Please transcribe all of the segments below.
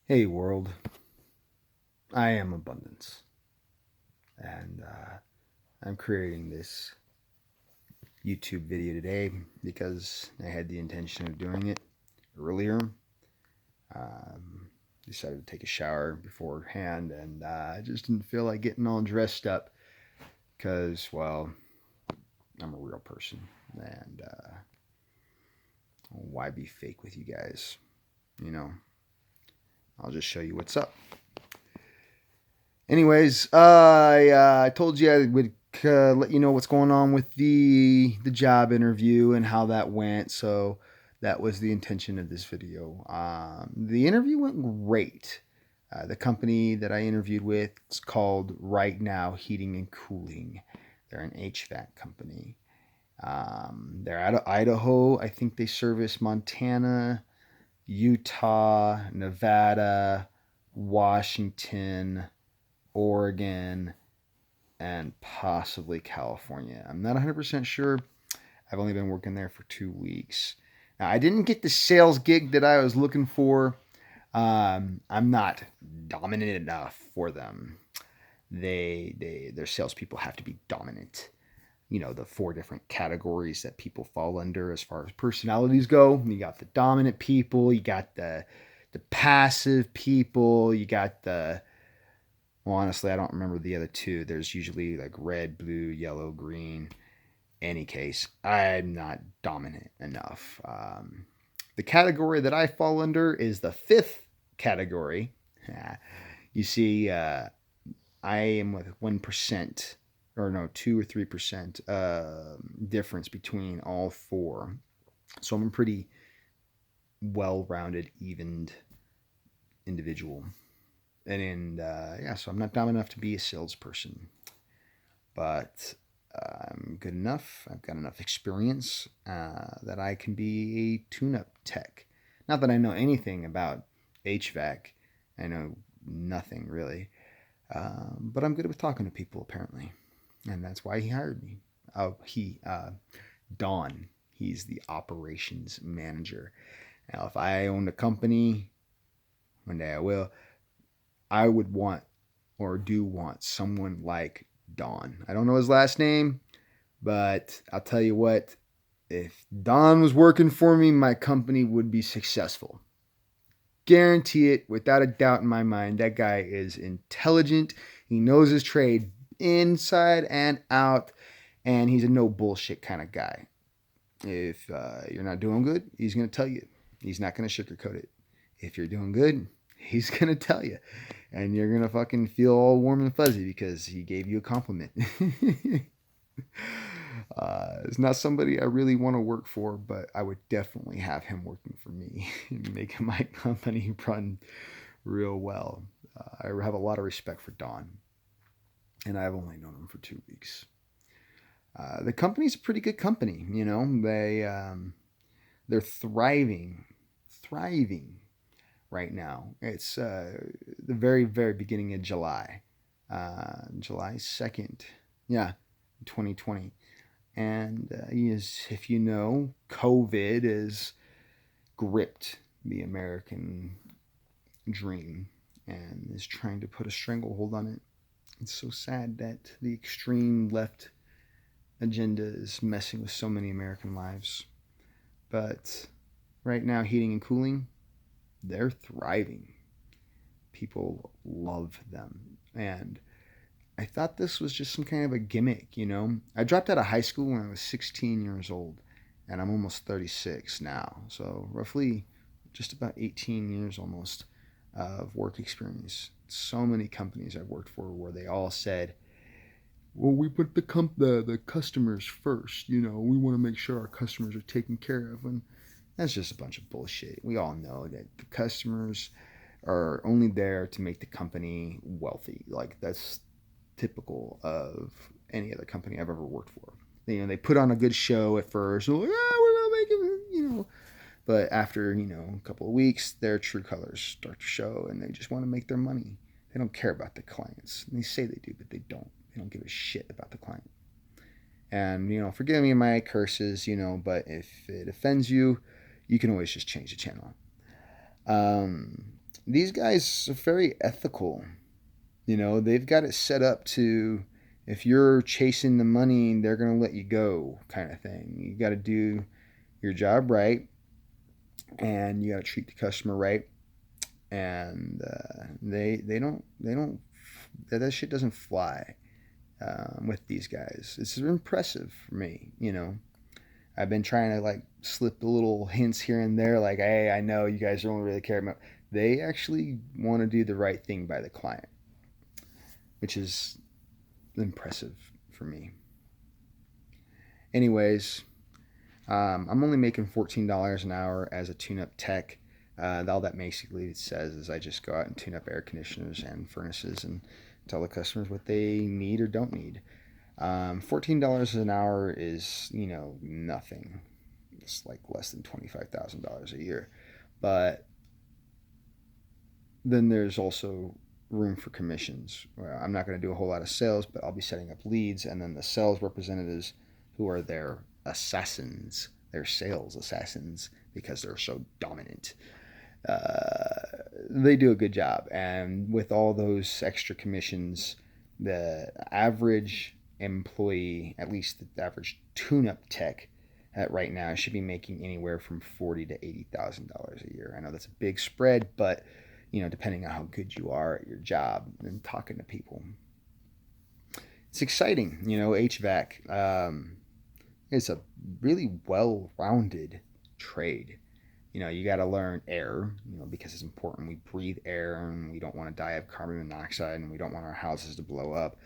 Hey world, I am abundance, and I'm creating this YouTube video today because I had the intention of doing it earlier. Um, Decided to take a shower beforehand, and I just didn't feel like getting all dressed up because, well, I'm a real person, and why be fake with you guys? You know, I'll just show you what's up. Anyways, I told you I would let you know what's going on with the job interview and how that went. So that was the intention of this video. The interview went great. The company that I interviewed with is called Right Now Heating and Cooling. They're an HVAC company. They're out of Idaho. I think they service Montana, Utah, Nevada, Washington, Oregon, and possibly California. I'm not 100% sure. I've only been working there for 2 weeks. Now, I didn't get the sales gig that I was looking for. I'm not dominant enough for them. Their salespeople have to be dominant. You know, the four different categories that people fall under as far as personalities go. You got the dominant people, you got the passive people, you got the well, honestly, I don't remember the other two. There's usually like red, blue, yellow, green. Any case, I'm not dominant enough. The category that I fall under is the fifth category. You see, I am with 1%, or no, 2 or 3% difference between all four. So I'm a pretty well rounded, evened individual. Yeah, so I'm not dominant enough to be a salesperson, but I'm good enough. I've got enough experience that I can be a tune-up tech. Not that I know anything about HVAC. I know nothing really, but I'm good with talking to people apparently, and that's why he hired me. Oh, Don. He's the operations manager. Now, if I owned a company, one day I will. I would want or do want someone like Don. I don't know his last name, but I'll tell you what, if Don was working for me, my company would be successful. Guarantee it without a doubt in my mind. That guy is intelligent. He knows his trade inside and out, and he's a no bullshit kind of guy. If you're not doing good, he's going to tell you. He's not going to sugarcoat it. If you're doing good, he's going to tell you. And you're going to fucking feel all warm and fuzzy because he gave you a compliment. It's not somebody I really want to work for, but I would definitely have him working for me and making my company run real well. I have a lot of respect for Don, and I've only known him for 2 weeks. The company's a pretty good company. You know, they're thriving right now. It's the very beginning of July, July 2nd, yeah, 2020. And if you know, COVID has gripped the American dream and is trying to put a stranglehold on it. It's so sad that the extreme left agenda is messing with so many American lives. But right now, heating and cooling, they're thriving. People love them. And I thought this was just some kind of a gimmick, you know? I dropped out of high school when I was 16 years old, and I'm almost 36 now. So, roughly just about 18 years almost of work experience. So many companies I've worked for where they all said, well, we put the customers first. You know, we want to make sure our customers are taken care of. And that's just a bunch of bullshit. We all know that the customers are only there to make the company wealthy. Like, that's typical of any other company I've ever worked for. They put on a good show at first. Like, we're gonna make it, But after a couple of weeks, their true colors start to show, and they just want to make their money. They don't care about the clients. And they say they do, but they don't. They don't give a shit about the client. And forgive me my curses, but if it offends you, you can always just change the channel. Um, these guys are very ethical. You know, they've got it set up to, if you're chasing the money, they're going to let you go, kind of thing. You got to do your job right, and you got to treat the customer right. And they don't that shit doesn't fly with these guys. It's impressive for me. You know, I've been trying to like slip the little hints here and there, like, hey, I know you guys don't really care about. They actually want to do the right thing by the client, which is impressive for me. Anyways, I'm only making $14 an hour as a tune-up tech. All that basically says is I just go out and tune up air conditioners and furnaces and tell the customers what they need or don't need. $14 an hour is, you know, nothing. It's like less than $25,000 a year. But then there's also room for commissions. Where I'm not going to do a whole lot of sales, but I'll be setting up leads, and then the sales representatives, who are their assassins, their sales assassins, because they're so dominant. They do a good job, and with all those extra commissions, the average employee, at least the average tune-up tech, right now should be making anywhere from $40,000 to $80,000 a year. I know that's a big spread, but you know, depending on how good you are at your job and talking to people, it's exciting. You know, HVAC is a really well-rounded trade. You know, you got to learn air, you know, because it's important. We breathe air, and we don't want to die of carbon monoxide, and we don't want our houses to blow up.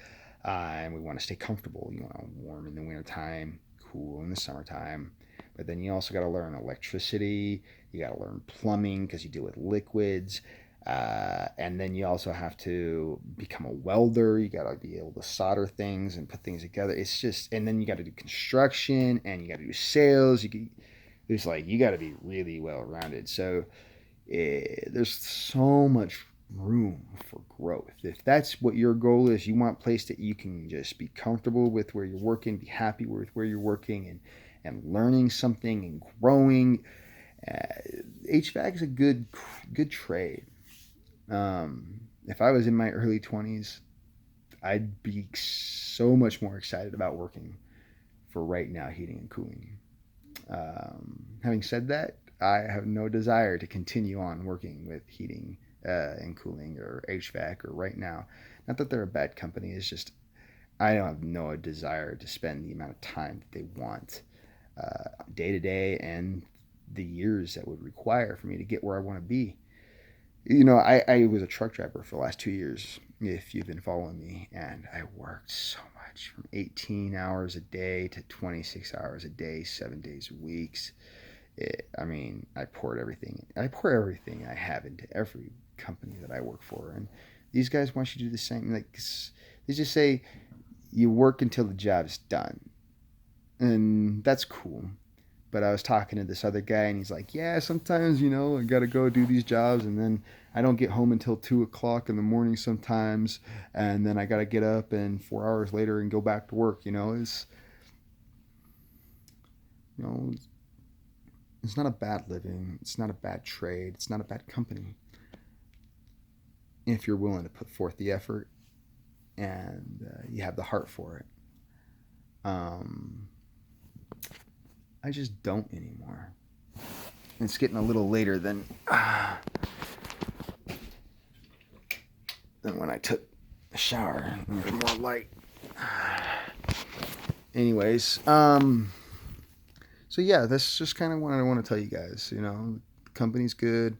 And we want to stay comfortable. You want to warm in the wintertime, cool in the summertime. But then you also got to learn electricity. You got to learn plumbing because you deal with liquids. And then you also have to become a welder. You got to be able to solder things and put things together. It's just, and then you got to do construction, and you got to do sales. It's like you got to be really well rounded. So there's so much room for growth. If that's what your goal is, you want a place that you can just be comfortable with where you're working, be happy with where you're working, and learning something and growing. HVAC is a good trade. If I was in my early 20s, I'd be so much more excited about working for right now heating and cooling. Having said that, I have no desire to continue on working with heating and cooling or HVAC or right now. Not that they're a bad company, it's just I don't have no desire to spend the amount of time that they want day to day and the years that would require for me to get where I want to be. You know, I was a truck driver for the last 2 years, if you've been following me, and I worked so much from 18 hours a day to 26 hours a day, 7 days a week. I mean, I pour everything I have into every company that I work for. And these guys want you to do the same. Like, they just say you work until the job's done. And that's cool. But I was talking to this other guy, and he's like, yeah, sometimes, you know, I got to go do these jobs, and then I don't get home until 2 o'clock in the morning sometimes. And then I got to get up and 4 hours later and go back to work. You know, it's not a bad living. It's not a bad trade. It's not a bad company if you're willing to put forth the effort and you have the heart for it. Um, I just don't anymore. It's getting a little later than when I took a shower. There's more light. Anyways, so yeah, that's just kind of what I want to tell you guys. You know, the company's good.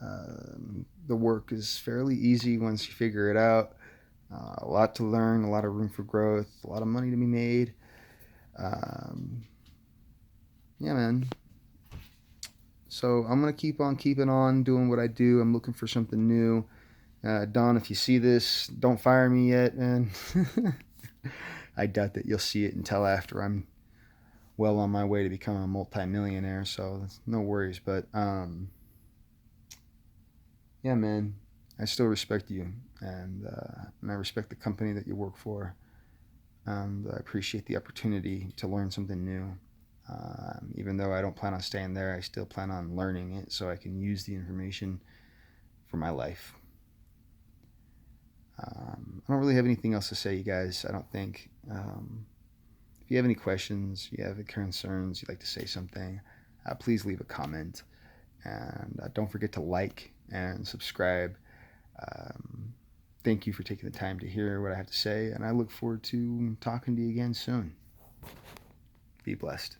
The work is fairly easy once you figure it out. A lot to learn, a lot of room for growth, a lot of money to be made. Um, yeah, man. So I'm gonna keep on keeping on doing what I do. I'm looking for something new. Don, if you see this, don't fire me yet, man. I doubt that you'll see it until after I'm well on my way to become a multi-millionaire. So no worries. But yeah, man, I still respect you, and I respect the company that you work for, and I appreciate the opportunity to learn something new. Even though I don't plan on staying there, I still plan on learning it so I can use the information for my life. I don't really have anything else to say, you guys. I don't think. If you have any questions, you have any concerns, you'd like to say something, please leave a comment. And don't forget to like and subscribe. Um, Thank you for taking the time to hear what I have to say, and I look forward to talking to you again soon. Be blessed.